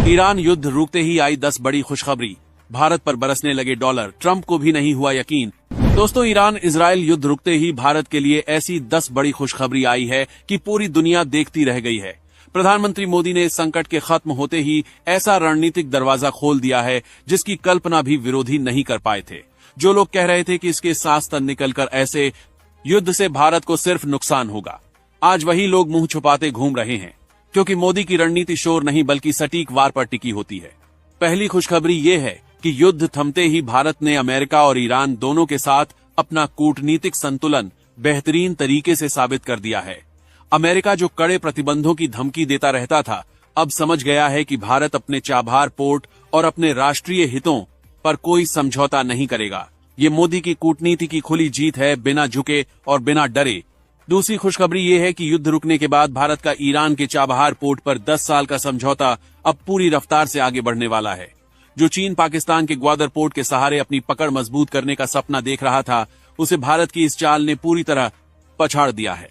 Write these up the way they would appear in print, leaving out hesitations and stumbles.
Iran युद्ध रुकते ही आई 10 बड़ी खुशखबरी। भारत पर बरसने लगे डॉलर, ट्रंप को भी नहीं हुआ यकीन। दोस्तों, ईरान इजराइल युद्ध रुकते ही भारत के लिए ऐसी 10 बड़ी खुशखबरी आई है कि पूरी दुनिया देखती रह गई है। प्रधानमंत्री मोदी ने इस संकट के खत्म होते ही ऐसा रणनीतिक दरवाजा खोल दिया है जिसकी कल्पना भी विरोधी नहीं कर पाए थे। जो लोग कह रहे थे कि इसके सांस तन निकलकर ऐसे युद्ध से भारत को सिर्फ नुकसान होगा, आज वही लोग मुंह छुपाते घूम रहे हैं, क्योंकि मोदी की रणनीति शोर नहीं बल्कि सटीक वार पर टिकी होती है। पहली खुशखबरी ये है कि युद्ध थमते ही भारत ने अमेरिका और ईरान दोनों के साथ अपना कूटनीतिक संतुलन बेहतरीन तरीके से साबित कर दिया है। अमेरिका जो कड़े प्रतिबंधों की धमकी देता रहता था, अब समझ गया है कि भारत अपने चाबहार पोर्ट और अपने राष्ट्रीय हितों पर कोई समझौता नहीं करेगा। ये मोदी की कूटनीति की खुली जीत है, बिना झुके और बिना डरे। दूसरी खुशखबरी ये है कि युद्ध रुकने के बाद भारत का ईरान के चाबहार पोर्ट पर 10 साल का समझौता अब पूरी रफ्तार से आगे बढ़ने वाला है। जो चीन पाकिस्तान के ग्वादर पोर्ट के सहारे अपनी पकड़ मजबूत करने का सपना देख रहा था, उसे भारत की इस चाल ने पूरी तरह पछाड़ दिया है।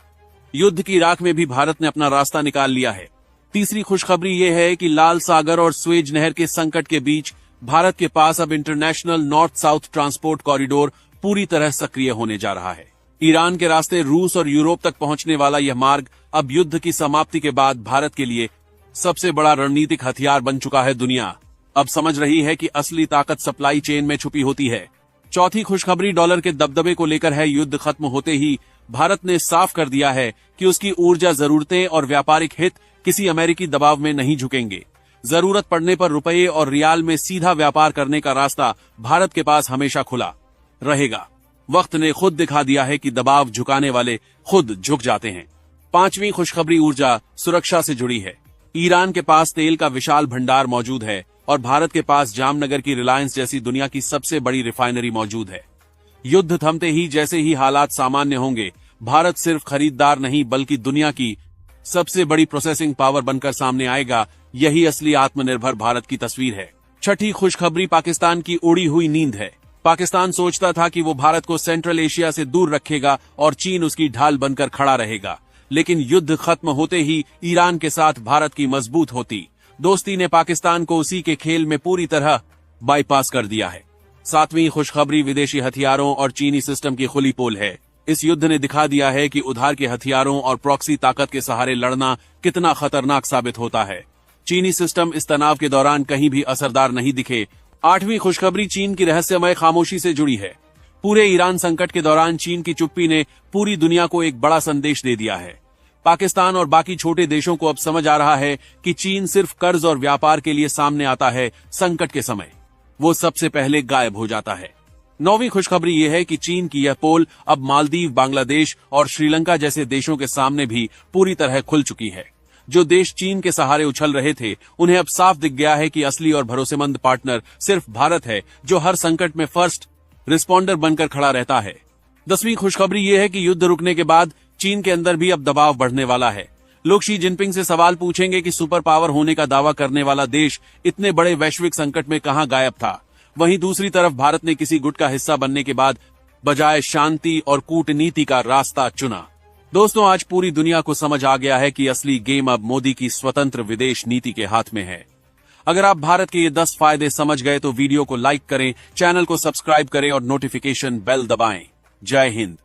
युद्ध की राख में भी भारत ने अपना रास्ता निकाल लिया है। तीसरी खुशखबरी ये है कि लाल सागर और स्वेज नहर के संकट के बीच भारत के पास अब international north south transport corridor पूरी तरह सक्रिय होने जा रहा है। ईरान के रास्ते रूस और यूरोप तक पहुंचने वाला यह मार्ग अब युद्ध की समाप्ति के बाद भारत के लिए सबसे बड़ा रणनीतिक हथियार बन चुका है। दुनिया अब समझ रही है कि असली ताकत सप्लाई चेन में छुपी होती है। चौथी खुशखबरी डॉलर के दबदबे को लेकर है। युद्ध खत्म होते ही भारत ने साफ कर दिया है कि उसकी ऊर्जा जरूरतें और व्यापारिक हित किसी अमेरिकी दबाव में नहीं झुकेंगे। जरूरत पड़ने पर रुपये और रियाल में सीधा व्यापार करने का रास्ता भारत के पास हमेशा खुला रहेगा। वक्त ने खुद दिखा दिया है कि दबाव झुकाने वाले खुद झुक जाते हैं। पांचवी खुशखबरी ऊर्जा सुरक्षा से जुड़ी है। ईरान के पास तेल का विशाल भंडार मौजूद है और भारत के पास जामनगर की रिलायंस जैसी दुनिया की सबसे बड़ी रिफाइनरी मौजूद है। युद्ध थमते ही जैसे ही हालात सामान्य होंगे, भारत सिर्फ खरीदार नहीं बल्कि दुनिया की सबसे बड़ी प्रोसेसिंग पावर बनकर सामने आएगा। यही असली आत्मनिर्भर भारत की तस्वीर है। छठी खुशखबरी पाकिस्तान की उड़ी हुई नींद है। पाकिस्तान सोचता था कि वो भारत को सेंट्रल एशिया से दूर रखेगा और चीन उसकी ढाल बनकर खड़ा रहेगा, लेकिन युद्ध खत्म होते ही ईरान के साथ भारत की मजबूत होती दोस्ती ने पाकिस्तान को उसी के खेल में पूरी तरह बाईपास कर दिया है। सातवीं खुशखबरी विदेशी हथियारों और चीनी सिस्टम की खुली पोल है। इस युद्ध ने दिखा दिया है कि उधार के हथियारों और प्रॉक्सी ताकत के सहारे लड़ना कितना खतरनाक साबित होता है। चीनी सिस्टम इस तनाव के दौरान कहीं भी असरदार नहीं दिखे। आठवीं खुशखबरी चीन की रहस्यमय खामोशी से जुड़ी है। पूरे ईरान संकट के दौरान चीन की चुप्पी ने पूरी दुनिया को एक बड़ा संदेश दे दिया है। पाकिस्तान और बाकी छोटे देशों को अब समझ आ रहा है कि चीन सिर्फ कर्ज और व्यापार के लिए सामने आता है, संकट के समय वो सबसे पहले गायब हो जाता है। नौवीं खुशखबरी यह है कि चीन की यह पोल अब मालदीव, बांग्लादेश और श्रीलंका जैसे देशों के सामने भी पूरी तरह खुल चुकी है। जो देश चीन के सहारे उछल रहे थे, उन्हें अब साफ दिख गया है कि असली और भरोसेमंद पार्टनर सिर्फ भारत है, जो हर संकट में फर्स्ट रिस्पॉन्डर बनकर खड़ा रहता है। 10वीं खुशखबरी यह है कि युद्ध रुकने के बाद चीन के अंदर भी अब दबाव बढ़ने वाला है। लोग शी जिनपिंग से सवाल पूछेंगे कि सुपर पावर होने का दावा करने वाला देश इतने बड़े वैश्विक संकट में कहां गायब था। वहीं दूसरी तरफ भारत ने किसी गुट का हिस्सा बनने के बाद बजाय शांति और कूटनीति का रास्ता चुना। दोस्तों, आज पूरी दुनिया को समझ आ गया है कि असली गेम अब मोदी की स्वतंत्र विदेश नीति के हाथ में है। अगर आप भारत के ये 10 फायदे समझ गए तो वीडियो को लाइक करें, चैनल को सब्सक्राइब करें और नोटिफिकेशन बेल दबाएं। जय हिंद।